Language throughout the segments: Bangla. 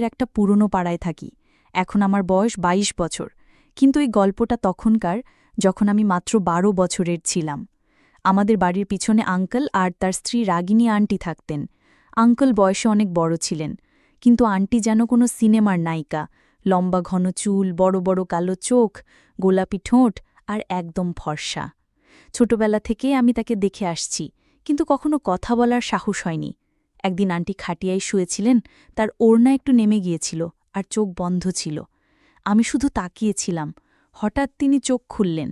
একটা পুরনো পাড়ায় থাকি। এখন আমার বয়স ২২ বছর, কিন্তু এই গল্পটা তখনকার, যখন আমি মাত্র ১২ বছরের ছিলাম। আমাদের বাড়ির পিছনে আঙ্কেল আর তার স্ত্রী রাগিনী আন্টি থাকতেন। আঙ্কেল বয়সে অনেক বড় ছিলেন, কিন্তু আন্টি যেন কোনো সিনেমার নায়িকা। লম্বা ঘন চুল, বড় বড় কালো চোখ, গোলাপি ঠোঁট আর একদম ফর্সা। ছোটবেলা থেকে আমি তাকে দেখে আসছি, কিন্তু কখনো কথা বলার সাহস হয়নি। একদিন আন্টি খাটিয়ায় শুয়েছিলেন, তার ওড়না একটু নেমে গিয়েছিল আর চোখ বন্ধ ছিল। আমি শুধু তাকিয়েছিলাম। হঠাৎ তিনি চোখ খুললেন,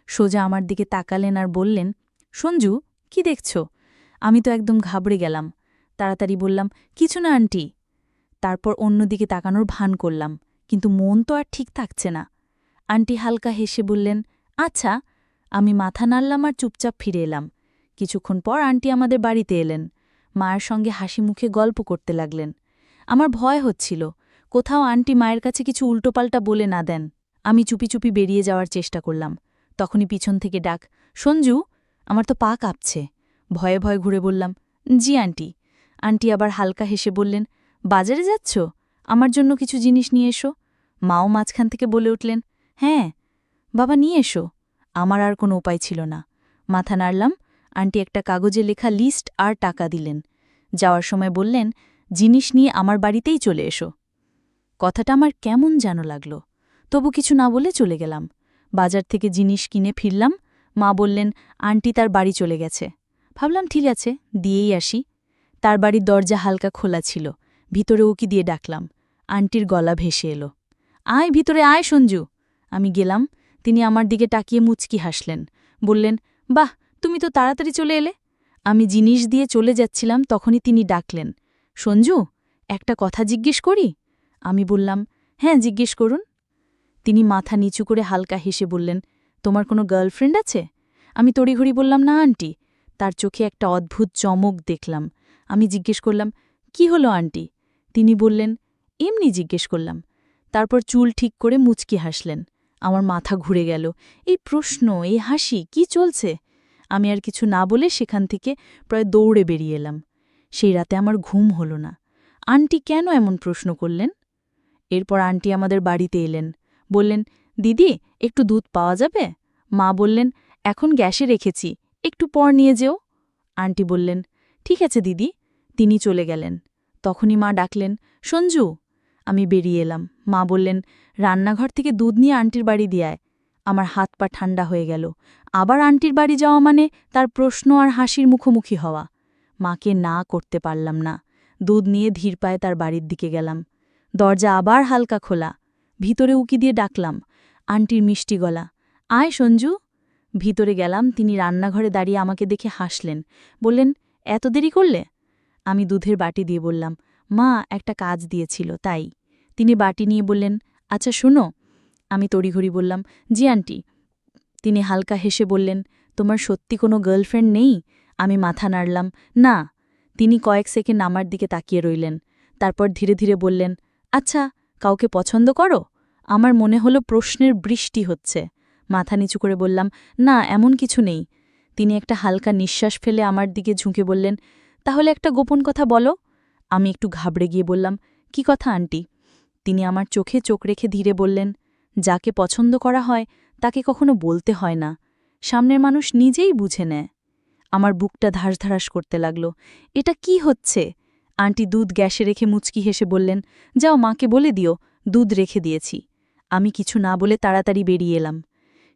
সোজা আমার দিকে তাকালেন আর বললেন, সঞ্জু, কি দেখছ? আমি তো একদম ঘাবড়ে গেলাম। তাড়াতাড়ি বললাম, কিছু না আন্টি। তারপর অন্যদিকে তাকানোর ভান করলাম, কিন্তু মন তো আর ঠিক থাকছে না। আন্টি হালকা হেসে বললেন, আচ্ছা। আমি মাথা নাড়লাম আর চুপচাপ ফিরে এলাম। কিছুক্ষণ পর আন্টি আমাদের বাড়িতে এলেন। মায়ের সঙ্গে হাসি মুখে গল্প করতে লাগলেন। আমার ভয় হচ্ছিল, কোথাও আন্টি মায়ের কাছে কিছু উল্টোপাল্টা বলে না দেন। আমি চুপি চুপি বেরিয়ে যাওয়ার চেষ্টা করলাম। তখনই পিছন থেকে ডাক, সঞ্জু। আমার তো পা কাঁপছে। ভয়ে ভয়ে ঘুরে বললাম, জি আন্টি। আন্টি আবার হালকা হেসে বললেন, বাজারে যাচ্ছ? আমার জন্য কিছু জিনিস নিয়ে এসো। মাও মাঝখান থেকে বলে উঠলেন, হ্যাঁ বাবা, নিয়ে এসো। আমার আর কোনো উপায় ছিল না। মাথা নাড়লাম। আন্টি একটা কাগজে লেখা লিস্ট আর টাকা দিলেন। যাওয়ার সময় বললেন, জিনিস নিয়ে আমার বাড়িতেই চলে এসো। কথাটা আমার কেমন যেন লাগল, তবু কিছু না বলে চলে গেলাম। বাজার থেকে জিনিস কিনে ফিরলাম। মা বললেন, আন্টি তার বাড়ি চলে গেছে। ভাবলাম ঠিক আছে, দিয়েই আসি। তার বাড়ির দরজা হালকা খোলা ছিল। ভিতরে উকি দিয়ে ডাকলাম। আন্টির গলা ভেসে এলো, আয় ভিতরে আয় সঞ্জু। আমি গেলাম। তিনি আমার দিকে তাকিয়ে মুচকি হাসলেন। বললেন, বাহ, তুমি তো তাড়াতাড়ি চলে এলে। আমি জিনিস দিয়ে চলে যাচ্ছিলাম, তখনই তিনি ডাকলেন, সঞ্জু, একটা কথা জিজ্ঞেস করি? আমি বললাম, হ্যাঁ জিজ্ঞেস করুন। তিনি মাথা নিচু করে হালকা হেসে বললেন, তোমার কোনো গার্লফ্রেন্ড আছে? আমি তড়িঘড়ি বললাম, না আন্টি। তার চোখে একটা অদ্ভুত চমক দেখলাম। আমি জিজ্ঞেস করলাম, কি হলো আন্টি? তিনি বললেন, এমনি জিজ্ঞেস করলাম। তারপর চুল ঠিক করে মুচকি হাসলেন। আমার মাথা ঘুরে গেল। এই প্রশ্ন, এই হাসি, কি চলছে? আমি আর কিছু না বলে সেখান থেকে প্রায় দৌড়ে বেরিয়ে এলাম। সেই রাতে আমার ঘুম হল না। আন্টি কেন এমন প্রশ্ন করলেন? এরপর আন্টি আমাদের বাড়িতে এলেন। বললেন, দিদি, একটু দুধ পাওয়া যাবে? মা বললেন, এখন গ্যাসে রেখেছি, একটু পর নিয়ে যেও। আন্টি বললেন, ঠিক আছে দিদি। তিনি চলে গেলেন। তখনই মা ডাকলেন, সঞ্জু। আমি বেরিয়ে এলাম। মা বললেন, রান্নাঘর থেকে দুধ নিয়ে আন্টির বাড়ি দিয়ে আয়। আমার হাত পা ঠান্ডা হয়ে গেল। আবার আন্টির বাড়ি যাওয়া মানে তার প্রশ্ন আর হাসির মুখোমুখি হওয়া। মাকে না করতে পারলাম না। দুধ নিয়ে ধীর পায়ে তার বাড়ির দিকে গেলাম। দরজা আবার হালকা খোলা। ভিতরে উকি দিয়ে ডাকলাম। আন্টির মিষ্টি গলা, আয় সঞ্জু। ভিতরে গেলাম। তিনি রান্নাঘরে দাঁড়িয়ে আমাকে দেখে হাসলেন। বললেন, এত দেরি করলে? আমি দুধের বাটি দিয়ে বললাম, মা একটা কাজ দিয়েছিল, তাই। তিনি বাটি নিয়ে বললেন, আচ্ছা শোনো। আমি তড়িঘড়ি বললাম, জি আন্টি। তিনি হালকা হেসে বললেন, তোমার সত্যি কোনো গার্লফ্রেন্ড নেই? আমি মাথা নাড়লাম, না। তিনি কয়েক সেকেন্ড আমার দিকে তাকিয়ে রইলেন। তারপর ধীরে ধীরে বললেন, আচ্ছা, কাউকে পছন্দ করো? আমার মনে হলো প্রশ্নের বৃষ্টি হচ্ছে। মাথা নিচু করে বললাম, না, এমন কিছু নেই। তিনি একটা হালকা নিঃশ্বাস ফেলে আমার দিকে ঝুঁকে বললেন, তাহলে একটা গোপন কথা বলো। আমি একটু ঘাবড়ে গিয়ে বললাম, কি কথা আন্টি? তিনি আমার চোখে চোখ রেখে ধীরে বললেন, যাকে পছন্দ করা হয় তাকে কখনো বলতে হয় না, সামনের মানুষ নিজেই বুঝে নেয়। আমার বুকটা ধাসধাস করতে লাগল। এটা কি হচ্ছে? আন্টি দুধ গ্যাসে রেখে মুচকি হেসে বললেন, যাও মাকে বলে দিও, দুধ রেখে দিয়েছি। আমি কিছু না বলে তাড়াতাড়ি বেরিয়ে এলাম।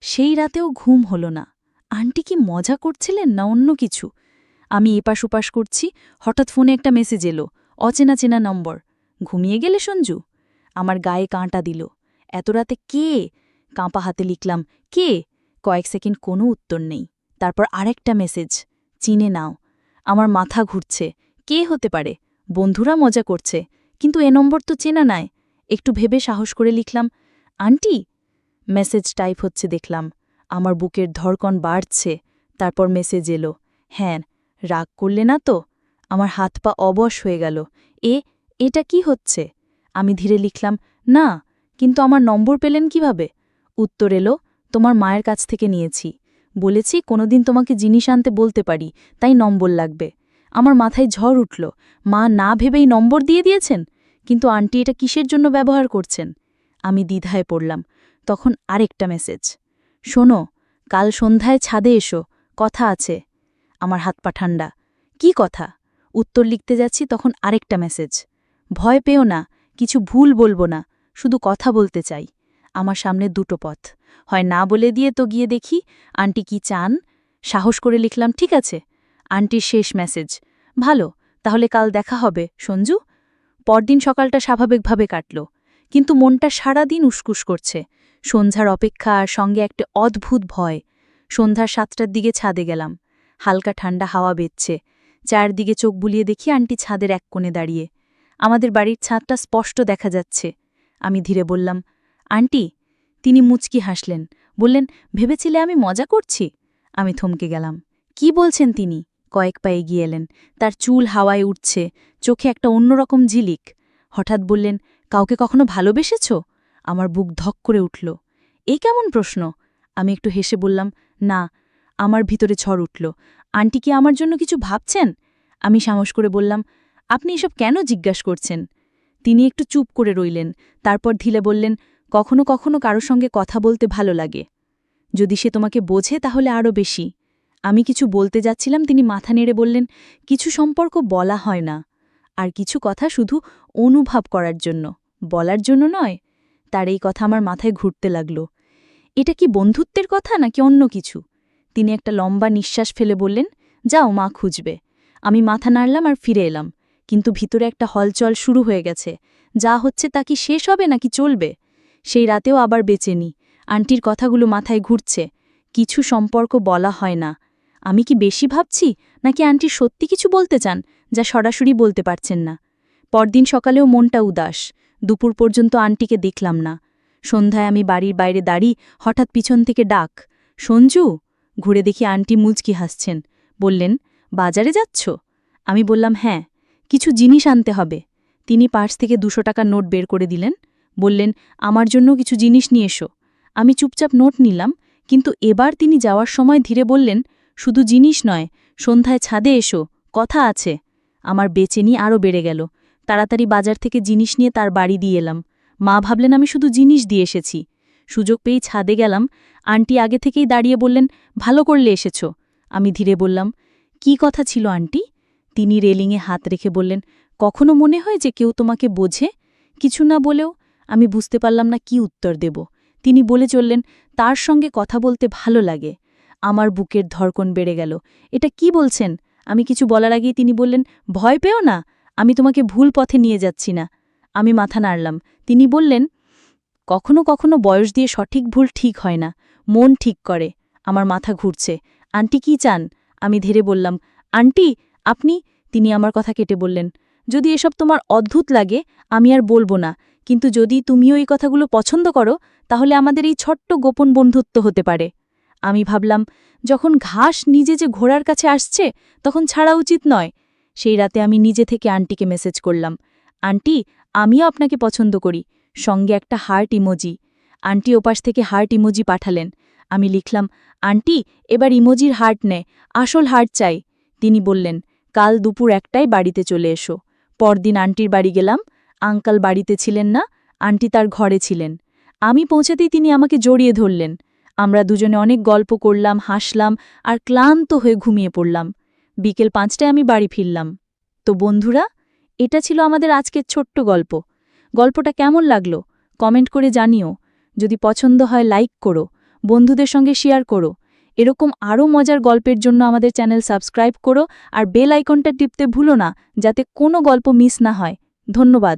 সেই রাতেও ঘুম হল না। আন্টি কি মজা করছিলেন না অন্য কিছু? আমি এপাশ ওপাশ করছি, হঠাৎ ফোনে একটা মেসেজ এলো, অচেনা চেনা নম্বর। ঘুমিয়ে গেলে সঞ্জু? আমার গায়ে কাঁটা দিল। এত রাতে কে? কাঁপা হাতে লিখলাম, কে? কয়েক সেকেন্ড কোনো উত্তর নেই। তারপর আরেকটা মেসেজ, চিনে নাও। আমার মাথা ঘুরছে। কে হতে পারে? বন্ধুরা মজা করছে, কিন্তু এ নম্বর তো চেনা নাই। একটু ভেবে সাহস করে লিখলাম, আন্টি। মেসেজ টাইপ হচ্ছে দেখলাম। আমার বুকের ধড়কন বাড়ছে। তারপর মেসেজ এলো, হ্যাঁ, রাগ করলে না তো? আমার হাত পা অবশ হয়ে গেল। এটা কি হচ্ছে? আমি ধীরে লিখলাম, না, কিন্তু আমার নম্বর পেলেন কিভাবে? উত্তর এলো, তোমার মায়ের কাছ থেকে নিয়েছি। বলেছি কোনোদিন তোমাকে জিনিস আনতে বলতে পারি, তাই নম্বর লাগবে। আমার মাথায় ঝড় উঠল। মা না ভেবেই নম্বর দিয়ে দিয়েছেন? কিন্তু আন্টি এটা কিসের জন্য ব্যবহার করছেন? আমি দ্বিধায় পড়লাম। তখন আরেকটা মেসেজ, শোনো, কাল সন্ধ্যায় ছাদে এসো, কথা আছে। আমার হাত পা ঠান্ডা। কি কথা? উত্তর লিখতে যাচ্ছি, তখন আরেকটা মেসেজ, ভয় পেও না, কিছু ভুল বলবো না, শুধু কথা বলতে চাই। আমার সামনে দুটো পথ, হয় না বলে দিয়ে তো গিয়ে দেখি আন্টি কি চান। সাহস করে লিখলাম, ঠিক আছে। আন্টির শেষ মেসেজ, ভালো, তাহলে কাল দেখা হবে সঞ্জু। পরদিন সকালটা স্বাভাবিকভাবে কাটল, কিন্তু মনটা সারাদিন উসকুস করছে। সন্ধ্যার অপেক্ষা আর সঙ্গে একটা অদ্ভুত ভয়। সন্ধ্যার 7টার দিকে ছাদে গেলাম। হালকা ঠান্ডা হাওয়া বেচ্ছে। চারদিকে চোখ বুলিয়ে দেখি আন্টি ছাদের এক কোণে দাঁড়িয়ে। আমাদের বাড়ির ছাদটা স্পষ্ট দেখা যাচ্ছে। আমি ধীরে বললাম, আন্টি। তিনি মুচকি হাসলেন, বললেন, ভেবেছিলে আমি মজা করছি? আমি থমকে গেলাম। কি বলছেন তিনি? কয়েক পা এগিয়ে এলেন। তার চুল হাওয়ায় উঠছে, চোখে একটা অন্যরকম ঝিলিক। হঠাৎ বললেন, কাউকে কখনো ভালোবেসেছ? আমার বুক ধক করে উঠল। এই কেমন প্রশ্ন? আমি একটু হেসে বললাম, না। আমার ভিতরে ঝড় উঠল। আন্টি কি আমার জন্য কিছু ভাবছেন? আমি সাহস করে বললাম, আপনি এসব কেন জিজ্ঞাসা করছেন? তিনি একটু চুপ করে রইলেন, তারপর ঢিলে বললেন, কখনো কখনো কারো সঙ্গে কথা বলতে ভালো লাগে। যদি সে তোমাকে বোঝে তাহলে আরও বেশি। আমি কিছু বলতে যাচ্ছিলাম, তিনি মাথা নেড়ে বললেন, কিছু সম্পর্ক বলা হয় না, আর কিছু কথা শুধু অনুভব করার জন্য, বলার জন্য নয়। তার এই কথা আমার মাথায় ঘুরতে লাগল। এটা কি বন্ধুত্বের কথা নাকি অন্য কিছু? তিনি একটা লম্বা নিঃশ্বাস ফেলে বললেন, যাও, মা খুঁজবে। আমি মাথা নাড়লাম আর ফিরে এলাম, কিন্তু ভিতরে একটা হলচল শুরু হয়ে গেছে। যা হচ্ছে তা কি শেষ হবে নাকি চলবে? সেই রাতেও আবার বেঁচে নি। আন্টির কথাগুলো মাথায় ঘুরছে। কিছু সম্পর্ক বলা হয় না। আমি কি বেশি ভাবছি, নাকি আন্টি সত্যি কিছু বলতে চান যা সরাসরি বলতে পারছেন না? পরদিন সকালেও মনটা উদাস। দুপুর পর্যন্ত আন্টিকে দেখলাম না। সন্ধ্যায় আমি বাড়ির বাইরে দাঁড়িয়ে হঠাৎ পিছন থেকে ডাক, সঞ্জু। ঘুরে দেখি আন্টি মুচকি হাসছেন। বললেন, বাজারে যাচ্ছ? আমি বললাম, হ্যাঁ, কিছু জিনিস আনতে হবে। তিনি পার্স থেকে 200 টাকার নোট বের করে দিলেন। বললেন, আমার জন্য কিছু জিনিস নিয়ে এসো। আমি চুপচাপ নোট নিলাম, কিন্তু এবার তিনি যাওয়ার সময় ধীরে বললেন, শুধু জিনিস নয়, সন্ধ্যায় ছাদে এসো, কথা আছে। আমার বেচেনি আরও বেড়ে গেল। তাড়াতাড়ি বাজার থেকে জিনিস নিয়ে তার বাড়ি দিয়ে এলাম। মা ভাবলেন আমি শুধু জিনিস দিয়ে এসেছি। সুযোগ পেয়েই ছাদে গেলাম। আন্টি আগে থেকেই দাঁড়িয়ে বললেন, ভালো করলে এসেছ। আমি ধীরে বললাম, কি কথা ছিল আন্টি? তিনি রেলিংয়ে হাত রেখে বললেন, কখনো মনে হয় যে কেউ তোমাকে বোঝে? কিছু না বলেও আমি বুঝতে পারলাম না কি উত্তর দেব। তিনি বলে চললেন, তার সঙ্গে কথা বলতে ভালো লাগে। আমার বুকের ধড়কন বেড়ে গেল। এটা কি বলছেন? আমি কিছু বলার আগেই তিনি বললেন, ভয় পেও না, আমি তোমাকে ভুল পথে নিয়ে যাচ্ছি না। আমি মাথা নাড়লাম। তিনি বললেন, কখনো কখনো বয়স দিয়ে সঠিক ভুল ঠিক হয় না, মন ঠিক করে। আমার মাথা ঘুরছে। আন্টি কি চান? আমি ধীরে বললাম, আন্টি, আপনি। তিনি আমার কথা কেটে বললেন, যদি এসব তোমার অদ্ভুত লাগে আমি আর বলবো না, কিন্তু যদি তুমিও এই কথাগুলো পছন্দ করো তাহলে আমাদের এই ছোট্ট গোপন বন্ধুত্ব হতে পারে। আমি ভাবলাম, যখন ঘাস নিজে যে ঘোড়ার কাছে আসছে তখন ছাড়া উচিত নয়। সেই রাতে আমি নিজে থেকে আন্টিকে মেসেজ করলাম, আন্টি, আমিও আপনাকে পছন্দ করি, সঙ্গে একটা হার্ট ইমোজি। আন্টি ওপাশ থেকে হার্ট ইমোজি পাঠালেন। আমি লিখলাম, আন্টি, এবার ইমোজির হার্ট নে, আসল হার্ট চাই। তিনি বললেন, কাল দুপুর 1টায় বাড়িতে চলে এসো। পরদিন আন্টির বাড়ি গেলাম। আঙ্কাল বাড়িতে ছিলেন না, আন্টি তার ঘরে ছিলেন। আমি পৌঁছাতেই তিনি আমাকে জড়িয়ে ধরলেন। আমরা দুজনে অনেক গল্প করলাম, হাসলাম আর ক্লান্ত হয়ে ঘুমিয়ে পড়লাম। বিকেল 5টায় আমি বাড়ি ফিরলাম। তো বন্ধুরা, এটা ছিল আমাদের আজকের ছোট্ট গল্প। গল্পটা কেমন লাগলো কমেন্ট করে জানিও। যদি পছন্দ হয় লাইক করো, বন্ধুদের সঙ্গে শেয়ার করো। এরকম আরও মজার গল্পের জন্য আমাদের চ্যানেল সাবস্ক্রাইব করো আর বেল আইকনটা টিপতে ভুলো না, যাতে কোনো গল্প মিস না হয়। ধন্যবাদ।